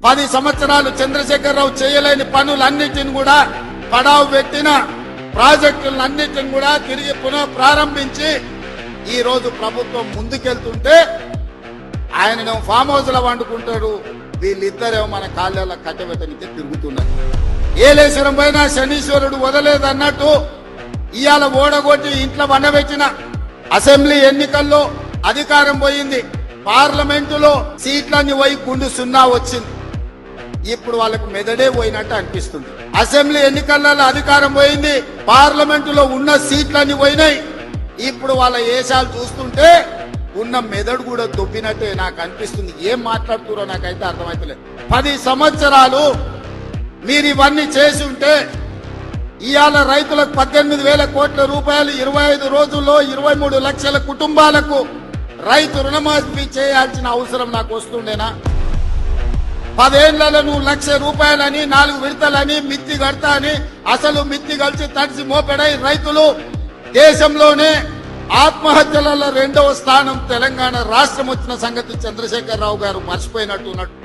10 సంవత్సరాలు చంద్రశేఖరరావు చేయలేని పనులన్నిటిని కూడా పడావు పెట్టిన ప్రాజెక్టులన్నిటిని కూడా తిరిగి పునః ప్రారంభించి ఈ రోజు ప్రభుత్వం ముందుకెళ్తుంటే ఆయనను ఫామ్ హౌస్ లో వండుకుంటాడు, వీళ్ళిద్దరేమో మన కాళ్ళ కట్టబెట్టనికి తిరుగుతున్నారు. ఏలేశ్వరం పైన శనీశ్వరుడు వదలేదన్నట్టు ఇవాళ ఓడగొట్టి ఇంట్లో వండబెట్టిన అసెంబ్లీ ఎన్నికల్లో అధికారం పోయింది, పార్లమెంటులో సీట్లన్నీ పోయి గుండు 0 వచ్చింది. ఇప్పుడు వాళ్ళకు మెదడే పోయినట్టు అనిపిస్తుంది. అసెంబ్లీ ఎన్నికలలో అధికారం పోయింది, పార్లమెంటులో ఉన్న సీట్లన్నీ పోయినాయి. ఇప్పుడు వాళ్ళ ఏషాలు చూస్తుంటే ఉన్న మెదడు కూడా దొబ్బినట్టే నాకు అనిపిస్తుంది. ఏం మాట్లాడుతున్నారో నాకైతే అర్థమైతలేదు. 10 సంవత్సరాలు మీరు ఇవన్నీ చేసి ఉంటే ఇవాళ రైతులకు 18,000 కోట్ల రూపాయలు 25 రోజుల్లో 23 లక్షల కుటుంబాలకు రైతు రుణమాఫీ చేయాల్సిన అవసరం నాకు వస్తుండేనా? 10 ఏళ్లలో నువ్వు 1,00,000 రూపాయలని 4 విడతలని మిత్తి కడతా అని అసలు మిత్తి కలిసి తడిసి మోపెడై రైతులు దేశంలోనే ఆత్మహత్యలలో 2వ స్థానం తెలంగాణ రాష్ట్రం వచ్చిన సంగతి చంద్రశేఖరరావు గారు మర్చిపోయినట్టు ఉన్నట్టు.